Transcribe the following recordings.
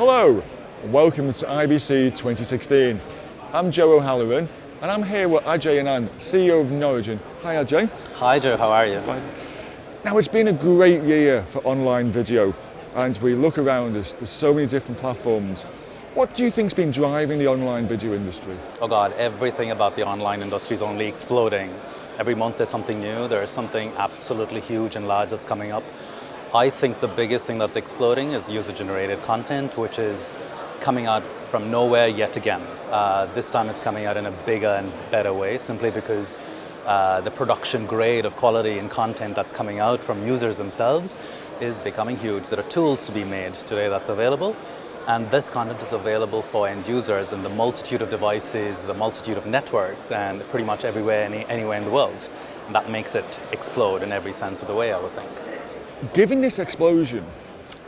Hello, and welcome to IBC 2016. I'm Joe O'Halloran, and I'm here with Ajey and Anand, CEO of Norigin. Hi Ajey. Hi Joe, how are you? Hi. Now it's been a great year for online video, and we look around us, there's so many different platforms. What do you think's been driving the online video industry? Oh God, everything about the online industry is only exploding. Every month there's something new, there's something absolutely huge and large that's coming up. I think the biggest thing that's exploding is user-generated content, which is coming out from nowhere yet again. This time it's coming out in a bigger and better way, simply because the production grade of quality and content that's coming out from users themselves is becoming huge. There are tools to be made today that's available, and this content is available for end users in the multitude of devices, the multitude of networks, and pretty much everywhere, anywhere in the world. And that makes it explode in every sense of the way, I would think. Given this explosion,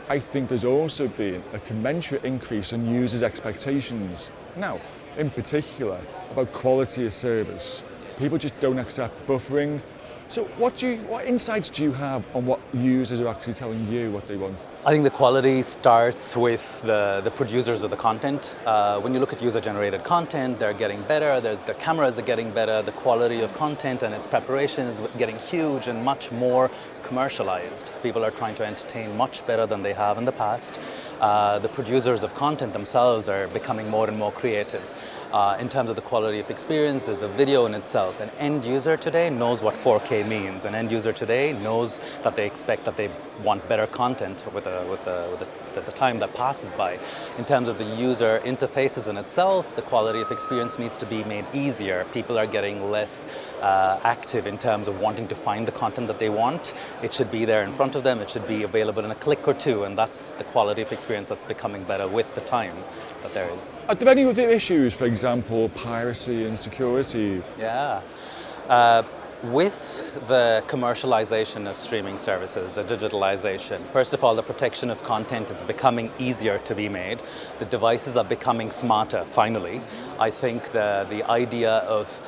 I think there's also been a commensurate increase in users' expectations. Now, in particular, about quality of service. People just don't accept buffering. So what insights do you have on what users are actually telling you what they want? I think the quality starts with the producers of the content. When you look at user-generated content, they're getting better. The cameras are getting better. The quality of content and its preparation is getting huge and much more commercialized. People are trying to entertain much better than they have in the past. The producers of content themselves are becoming more and more creative. In terms of the quality of experience, there's the video in itself. An end user today knows what 4K means. An end user today knows that they expect that they want better content with the time that passes by. In terms of the user interfaces in itself, the quality of experience needs to be made easier. People are getting less active in terms of wanting to find the content that they want. It should be there in front of them. It should be available in a click or two, and that's the quality of experience that's becoming better with the time that there is. Are there any other issues, for example, piracy and security? Yeah. With the commercialization of streaming services, the digitalization, first of all, the protection of content is becoming easier to be made. The devices are becoming smarter, finally. I think the idea of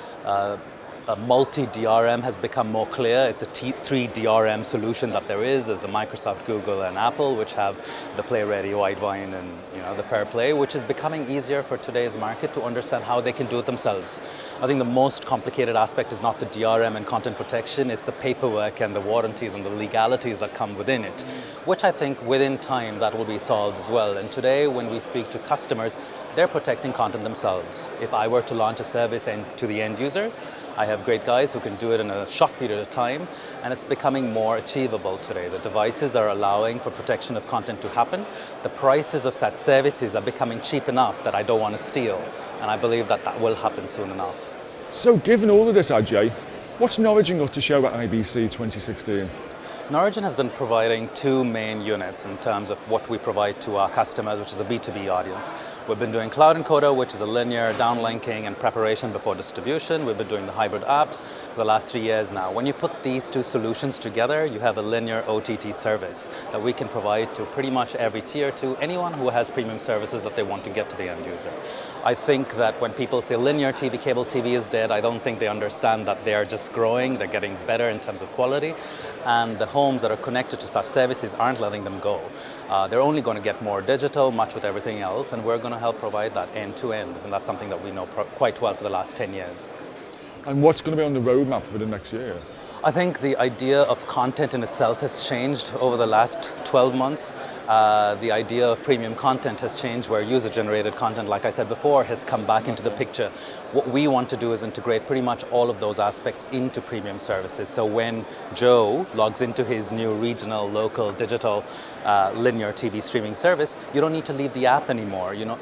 a multi-DRM has become more clear. It's a 3 DRM solution that there is. There's the Microsoft, Google, and Apple, which have the Play Ready, Widevine, and the Fair Play, which is becoming easier for today's market to understand how they can do it themselves. I think the most complicated aspect is not the DRM and content protection, it's the paperwork and the warranties and the legalities that come within it, which I think within time that will be solved as well. And today, when we speak to customers, they're protecting content themselves. If I were to launch a service to the end users, I have great guys who can do it in a short period of time, and it's becoming more achievable today. The devices are allowing for protection of content to happen. The prices of such services are becoming cheap enough that I don't want to steal, and I believe that that will happen soon enough. So given all of this, Ajey, what's Norigin got to show at IBC 2016? Norigin has been providing two main units in terms of what we provide to our customers, which is the B2B audience. We've been doing Cloud Encoder, which is a linear downlinking and preparation before distribution. We've been doing the hybrid apps for the last 3 years now. When you put these two solutions together, you have a linear OTT service that we can provide to pretty much every tier, to anyone who has premium services that they want to get to the end user. I think that when people say linear TV, cable TV is dead, I don't think they understand that they are just growing, they're getting better in terms of quality, and the homes that are connected to such services aren't letting them go. They're only going to get more digital, much with everything else, and we're going to help provide that end-to-end, and that's something that we know quite well for the last 10 years. And what's going to be on the roadmap for the next year? I think the idea of content in itself has changed over the last 12 months. The idea of premium content has changed, where user-generated content, like I said before, has come back into the picture. What we want to do is integrate pretty much all of those aspects into premium services. So when Joe logs into his new regional, local, digital, linear TV streaming service, you don't need to leave the app anymore. You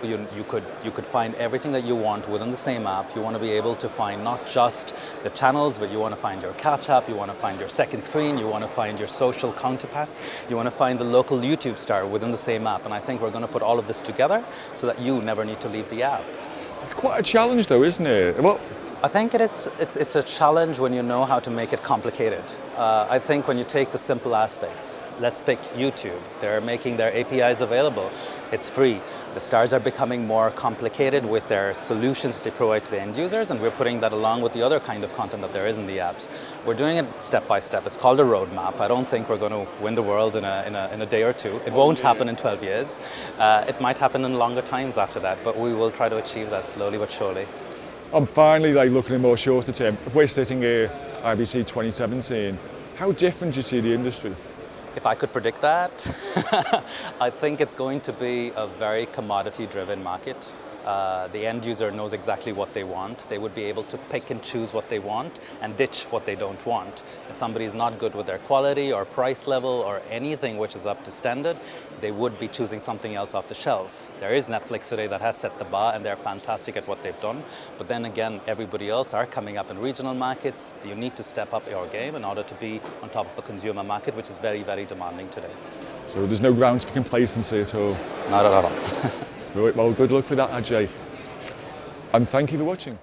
could find everything that you want within the same app. You want to be able to find not just the channels, but you want to find your catch-up, you want to find your second screen, you want to find your social counterparts, you want to find the local YouTube star within the same app. And I think we're going to put all of this together so that you never need to leave the app. It's quite a challenge though, isn't it? Well, I think it's a challenge when you know how to make it complicated. I think when you take the simple aspects, let's pick YouTube. They're making their APIs available. It's free. The stars are becoming more complicated with their solutions that they provide to the end users, and we're putting that along with the other kind of content that there is in the apps. We're doing it step by step. It's called a roadmap. I don't think we're going to win the world in a day or two. It won't happen in 12 years. It might happen in longer times after that, but we will try to achieve that slowly but surely. I'm finally looking at more shorter term. If we're sitting here, IBC 2017, how different do you see the industry? If I could predict that, I think it's going to be a very commodity-driven market. The end user knows exactly what they want. They would be able to pick and choose what they want and ditch what they don't want. If somebody is not good with their quality or price level or anything which is up to standard, they would be choosing something else off the shelf. There is Netflix today that has set the bar and they're fantastic at what they've done. But then again, everybody else are coming up in regional markets. You need to step up your game in order to be on top of a consumer market, which is very, very demanding today. So there's no grounds for complacency at all? Not at all. Right, well, good luck with that, Ajey. And thank you for watching.